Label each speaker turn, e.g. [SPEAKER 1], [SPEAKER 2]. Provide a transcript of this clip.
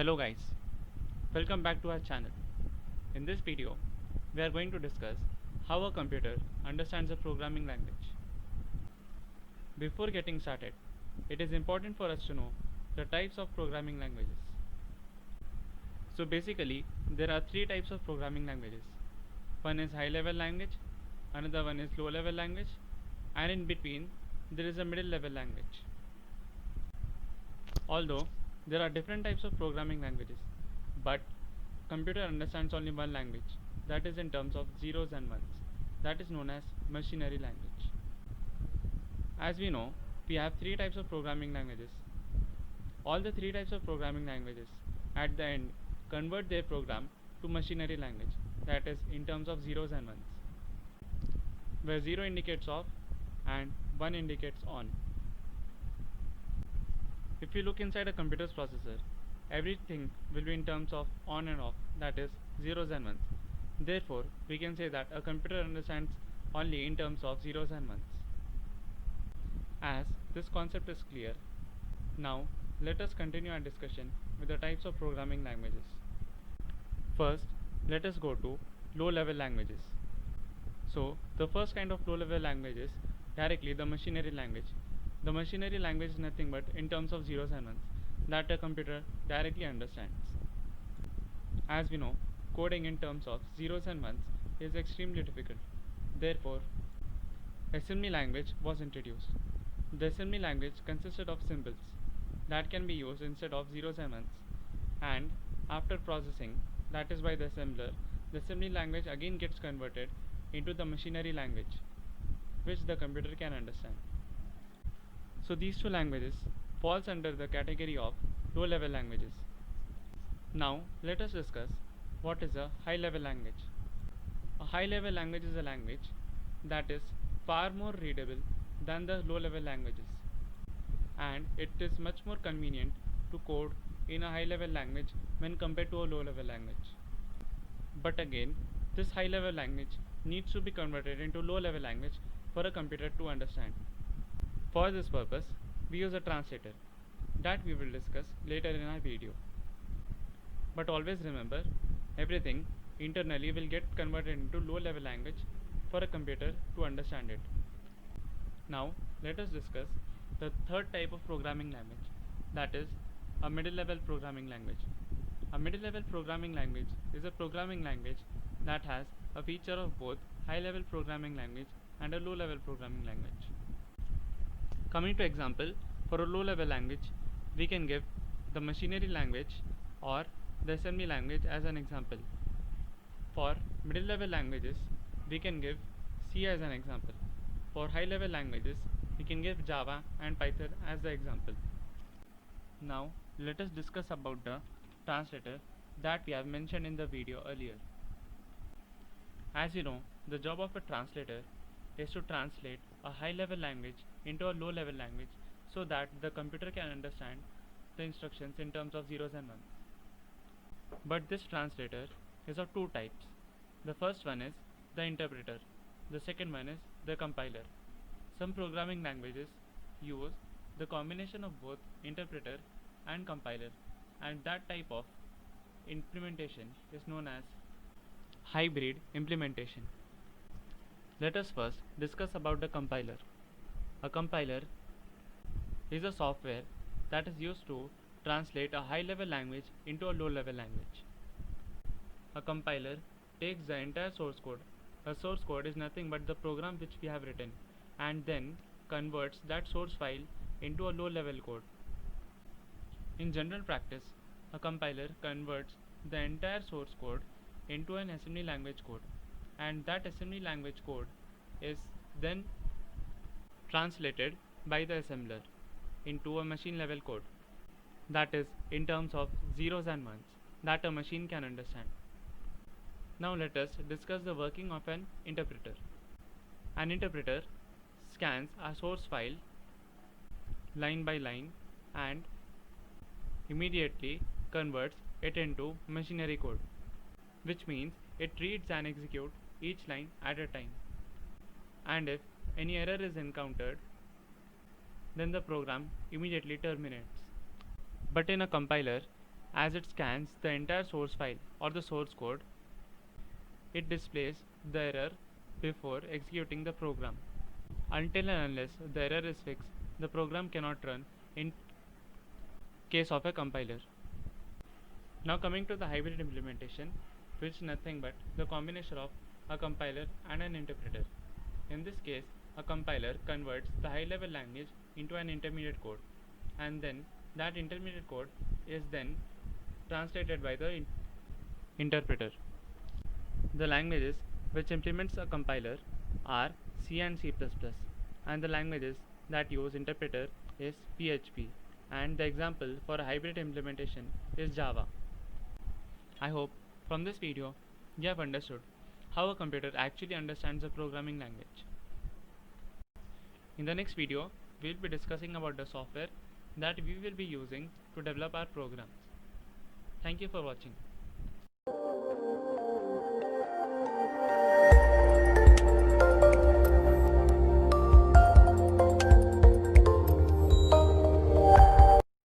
[SPEAKER 1] Hello guys, welcome back to our channel. In this video, we are going to discuss how a computer understands a programming language. Before getting started, it is important for us to know the types of programming languages. So basically, there are three types of programming languages. One is high level language, another one is low level language, and in between, there is a middle level language. Although there are different types of programming languages, but computer understands only one language, that is in terms of zeros and ones. That is known as machinery language. As we know, we have three types of programming languages. All the three types of programming languages at the end convert their program to machinery language, that is in terms of zeros and ones, where 0 indicates off and 1 indicates on. If you look inside a computer's processor, everything will be in terms of on and off, that is zeros and ones. Therefore, we can say that a computer understands only in terms of zeros and ones. As this concept is clear, now let us continue our discussion with the types of programming languages. First, let us go to low level languages. So, the first kind of low level language is directly the machinery language. The machinery language is nothing but in terms of zeros and ones that a computer directly understands. As we know, coding in terms of zeros and ones is extremely difficult. Therefore, assembly language was introduced. The assembly language consisted of symbols that can be used instead of zeros and ones, and after processing, that is by the assembler, the assembly language again gets converted into the machinery language, which the computer can understand. So these two languages falls under the category of low level languages. Now let us discuss what is a high level language. A high level language is a language that is far more readable than the low level languages, and it is much more convenient to code in a high level language when compared to a low level language. But again, this high level language needs to be converted into low level language for a computer to understand. For this purpose, we use a translator that we will discuss later in our video. But always remember, everything internally will get converted into low level language for a computer to understand it. Now, let us discuss the third type of programming language, that is a middle level programming language. A middle level programming language is a programming language that has a feature of both high level programming language and a low level programming language. Coming to example, for a low level language, we can give the machinery language or the assembly language as an example. For middle level languages, we can give C as an example. For high level languages, we can give Java and Python as the example. Now, let us discuss about the translator that we have mentioned in the video earlier. As you know, the job of a translator is to translate a high level language into a low level language so that the computer can understand the instructions in terms of zeros and ones. But this translator is of two types. The first one is the interpreter. The second one is the compiler. Some programming languages use the combination of both interpreter and compiler, and that type of implementation is known as hybrid implementation. Let us first discuss about the compiler. A compiler is a software that is used to translate a high level language into a low level language. A compiler takes the entire source code. A source code is nothing but the program which we have written, and then converts that source file into a low level code. In general practice, a compiler converts the entire source code into an assembly language code, and that assembly language code is then translated by the assembler into a machine level code, that is in terms of zeros and ones that a machine can understand. Now let us discuss the working of an interpreter. An interpreter scans a source file line by line and immediately converts it into machinery code, which means it reads and executes each line at a time. And if any error is encountered, then the program immediately terminates. But in a compiler, As it scans the entire source file or the source code, it displays the error before executing the program. Until and unless the error is fixed, the program cannot run in case of a compiler. Now coming to the hybrid implementation, which is nothing but the combination of a compiler and an interpreter. In this case, a compiler converts the high-level language into an intermediate code, and then that intermediate code is then translated by the interpreter. The languages which implements a compiler are C and C++, and the languages that use interpreter is PHP, and the example for a hybrid implementation is Java. I hope from this video you have understood how a computer actually understands a programming language. In the next video, we will be discussing about the software that we will be using to develop our programs. Thank you for watching.